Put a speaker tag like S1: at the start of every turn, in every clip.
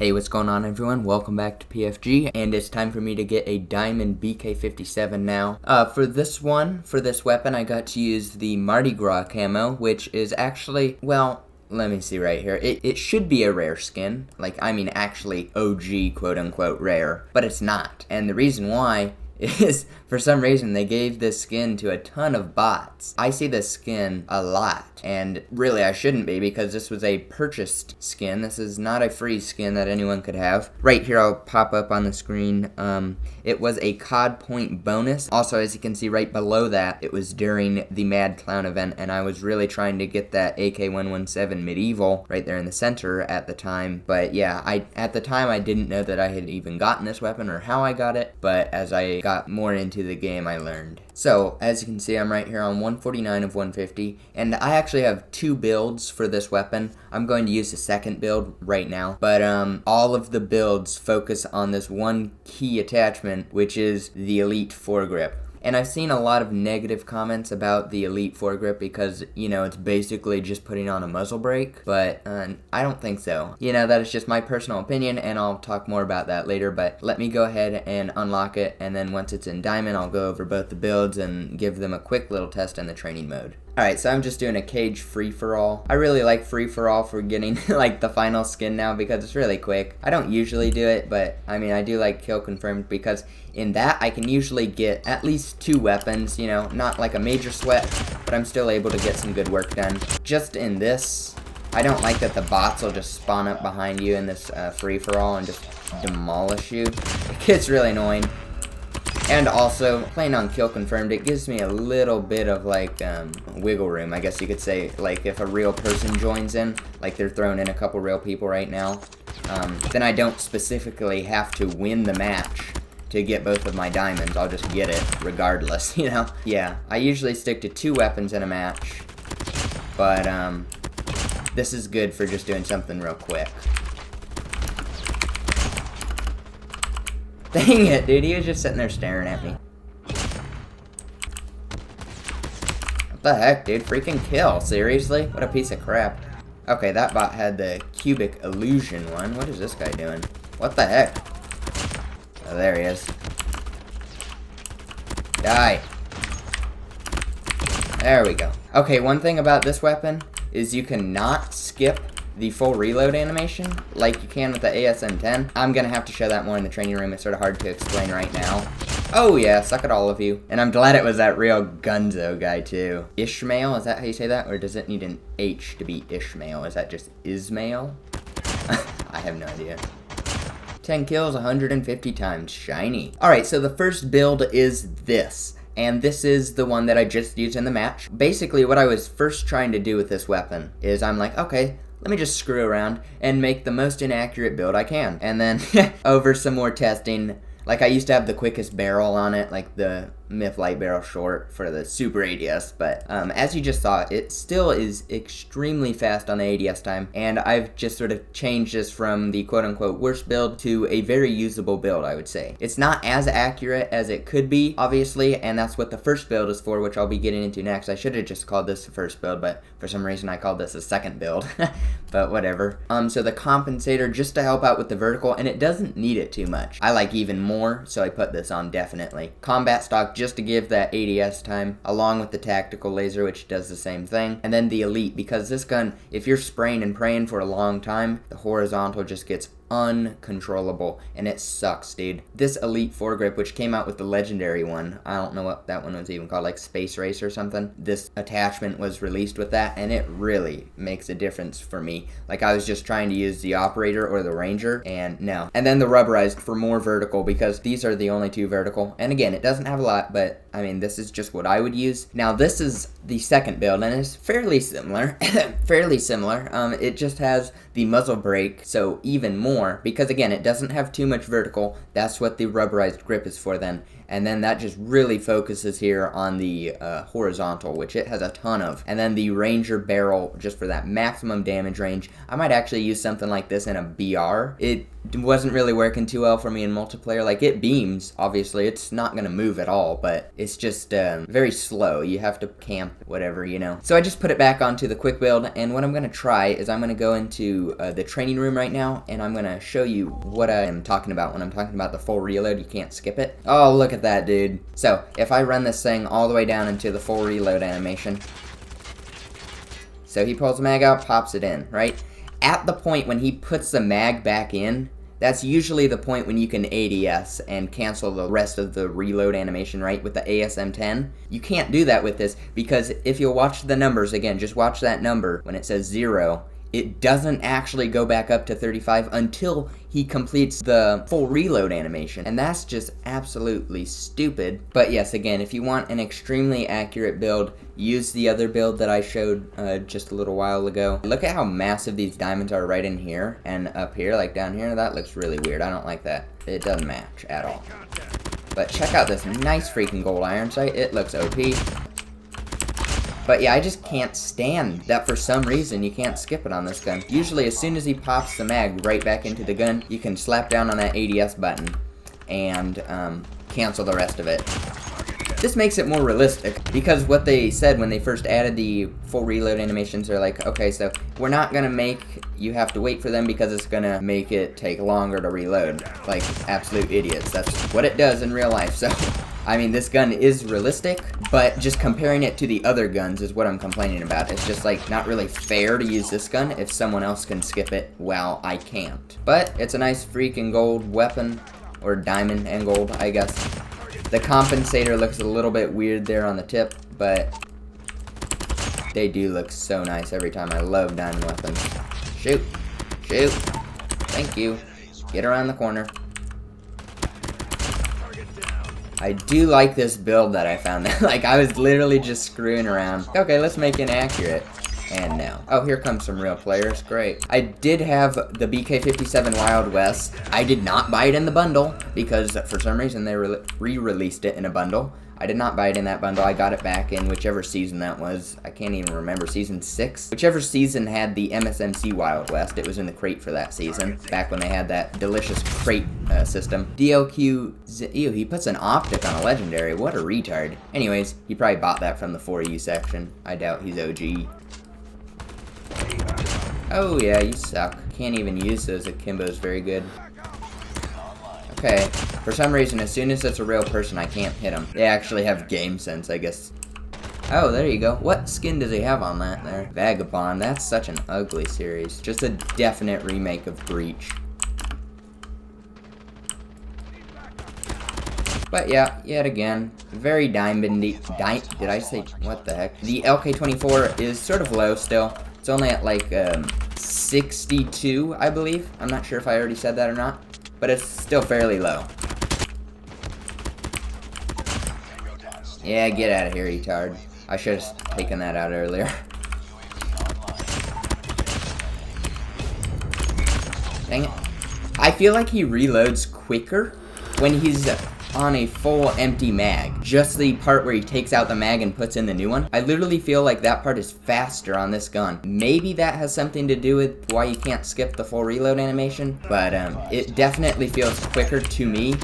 S1: Hey, what's going on everyone? Welcome back to PFG, and it's time for me to get a diamond BK57 now. For this weapon, I got to use the Mardi Gras camo, which is actually, well, let me see right here. It should be a rare skin, actually OG quote-unquote rare, but it's not. And the reason why is, for some reason, they gave this skin to a ton of bots. I see this skin a lot, and really I shouldn't be because this was a purchased skin. This is not a free skin that anyone could have. Right here I'll pop up on the screen. It was a COD point bonus. Also, as you can see right below that, it was during the Mad Clown event, and I was really trying to get that AK-117 medieval right there in the center at the time. But yeah, at the time I didn't know that I had even gotten this weapon or how I got it, but as I got more into the game, I learned. So, as you can see, I'm right here on 149 of 150, and I actually have two builds for this weapon. I'm going to use the second build right now, but all of the builds focus on this one key attachment, which is the Elite foregrip. And I've seen a lot of negative comments about the Elite foregrip because, it's basically just putting on a muzzle brake, but I don't think so. That is just my personal opinion, and I'll talk more about that later, but let me go ahead and unlock it, and then once it's in diamond, I'll go over both the builds and give them a quick little test in the training mode. Alright, so I'm just doing a cage free-for-all. I really like free-for-all for getting, the final skin now because it's really quick. I don't usually do it, but, I do like kill confirmed because in that I can usually get at least two weapons, not like a major sweat, but I'm still able to get some good work done. Just in this, I don't like that the bots will just spawn up behind you in this free-for-all and just demolish you. It gets really annoying. And also, playing on kill confirmed, it gives me a little bit of wiggle room, I guess you could say. Like if a real person joins in, like they're throwing in a couple real people right now, then I don't specifically have to win the match to get both of my diamonds. I'll just get it regardless, Yeah, I usually stick to two weapons in a match, but this is good for just doing something real quick. Dang it, dude, he was just sitting there staring at me. What the heck, dude? Freaking kill, seriously? What a piece of crap. Okay, that bot had the cubic illusion one. What is this guy doing? What the heck? Oh, there he is. Die. There we go. Okay, one thing about this weapon is you cannot skip the full reload animation like you can with the ASM-10. I'm gonna have to show that more in the training room. It's sort of hard to explain right now. Oh yeah, suck it all of you. And I'm glad it was that real Gunzo guy too. Ishmael, is that how you say that? Or does it need an H to be Ishmael? Is that just Ismail? I have no idea. 10 kills, 150 times. Shiny. Alright, so the first build is this. And this is the one that I just used in the match. Basically, what I was first trying to do with this weapon is I'm like, okay, let me just screw around and make the most inaccurate build I can. And then over some more testing, I used to have the quickest barrel on it, like the Myth Light Barrel Short for the Super ADS, but as you just saw, it still is extremely fast on the ADS time, and I've just sort of changed this from the quote-unquote worst build to a very usable build, I would say. It's not as accurate as it could be, obviously, and that's what the first build is for, which I'll be getting into next. I should have just called this the first build, but for some reason I called this the second build, but whatever. So the compensator, just to help out with the vertical, and it doesn't need it too much. I like even more, so I put this on definitely. Combat stock, just to give that ADS time, along with the tactical laser, which does the same thing, and then the elite, because this gun, if you're spraying and praying for a long time, the horizontal just gets uncontrollable, and it sucks, dude. This elite foregrip, which came out with the legendary one, I don't know what that one was even called, like Space Race or something, this attachment was released with that, and it really makes a difference for me. I was just trying to use the operator or the ranger, and no. And then the rubberized for more vertical, because these are the only two vertical, and again, it doesn't have a lot, but this is just what I would use. Now, this is the second build, and it's fairly similar. It just has the muzzle brake, so even more, because again, it doesn't have too much vertical. That's what the rubberized grip is for then. and then that just really focuses here on the horizontal, which it has a ton of, and then the Ranger barrel just for that maximum damage range. I might actually use something like this in a BR. It wasn't really working too well for me in multiplayer. Like, it beams, obviously, it's not gonna move at all, but it's just very slow. You have to camp, whatever, you know. So I just put it back onto the quick build, and what I'm gonna try is I'm gonna go into the training room right now, and I'm gonna show you what I am talking about when I'm talking about the full reload. You can't skip it. Oh, look at that, dude. So if I run this thing all the way down into the full reload animation, so he pulls the mag out, pops it in, right? At the point when he puts the mag back in, that's usually the point when you can ADS and cancel the rest of the reload animation, right, with the ASM10. You can't do that with this, because if you'll watch the numbers, again, just watch that number, when it says 0, it doesn't actually go back up to 35 until he completes the full reload animation. And that's just absolutely stupid. But yes, again, if you want an extremely accurate build, use the other build that I showed just a little while ago. Look at how massive these diamonds are right in here and up here, like down here. That looks really weird. I don't like that. It doesn't match at all. But check out this nice freaking gold iron sight. It looks OP. But yeah, I just can't stand that for some reason you can't skip it on this gun. Usually as soon as he pops the mag right back into the gun, you can slap down on that ADS button and cancel the rest of it. This makes it more realistic, because what they said when they first added the full reload animations, they're like, okay, so we're not gonna make you have to wait for them because it's gonna make it take longer to reload. Like absolute idiots. That's what it does in real life, so I mean, this gun is realistic, but just comparing it to the other guns is what I'm complaining about. It's just, like, not really fair to use this gun if someone else can skip it while I can't. But it's a nice freaking gold weapon, or diamond and gold, I guess. The compensator looks a little bit weird there on the tip, but they do look so nice every time. I love diamond weapons. Shoot. Shoot. Thank you. Get around the corner. I do like this build that I found. Like, I was literally just screwing around. Okay, let's make it accurate. And no. Oh, here comes some real players. Great. I did have the BK57 Wild West. I did not buy it in the bundle because for some reason they re-released it in a bundle. I did not buy it in that bundle. I got it back in whichever season that was. I can't even remember. Season 6? Whichever season had the MSMC Wild West. It was in the crate for that season. Back when they had that delicious crate system. DLQ... Ew, he puts an optic on a legendary. What a retard. Anyways, he probably bought that from the 4U section. I doubt he's OG. Oh yeah, you suck. Can't even use those akimbos very good. Okay, for some reason, as soon as it's a real person, I can't hit them. They actually have game sense, I guess. Oh, there you go. What skin does he have on that there? Vagabond, that's such an ugly series. Just a definite remake of Breach. But yeah, yet again, very diamondy. Did I say, what the heck? The LK24 is sort of low still. It's only at like 62, I believe. I'm not sure if I already said that or not. But it's still fairly low. Yeah, get out of here, retard. I should have taken that out earlier. Dang it. I feel like he reloads quicker when he's on a full empty mag. Just the part where he takes out the mag and puts in the new one. I literally feel like that part is faster on this gun. Maybe that has something to do with why you can't skip the full reload animation, but it definitely feels quicker to me.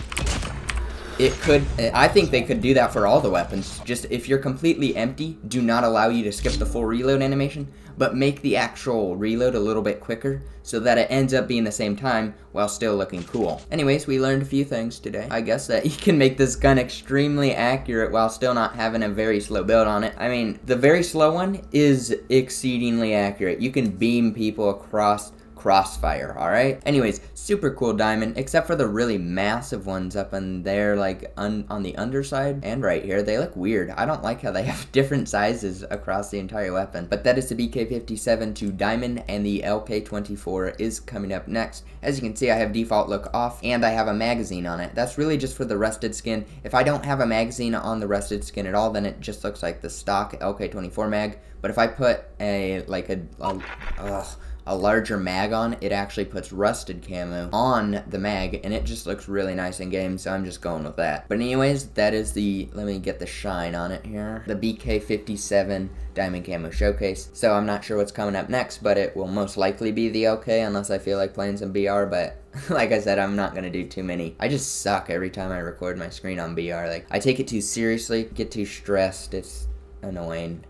S1: It could, I think they could do that for all the weapons. Just if you're completely empty, do not allow you to skip the full reload animation, but make the actual reload a little bit quicker so that it ends up being the same time while still looking cool. Anyways, we learned a few things today. I guess that you can make this gun extremely accurate while still not having a very slow build on it. I mean, the very slow one is exceedingly accurate. You can beam people across crossfire, alright? Anyways, super cool diamond, except for the really massive ones up in there, like on the underside and right here. They look weird. I don't like how they have different sizes across the entire weapon. But that is the BK57 to diamond, and the LK24 is coming up next. As you can see, I have default look off, and I have a magazine on it. That's really just for the rusted skin. If I don't have a magazine on the rusted skin at all, then it just looks like the stock LK24 mag. But if I put a larger mag on, it actually puts rusted camo on the mag, and it just looks really nice in game, so I'm just going with that. But anyways, that is the, let me get the shine on it here, the BK57 Diamond Camo Showcase. So I'm not sure what's coming up next, but it will most likely be the OK, unless I feel like playing some BR, but like I said, I'm not gonna do too many. I just suck every time I record my screen on BR. Like, I take it too seriously, get too stressed, it's annoying.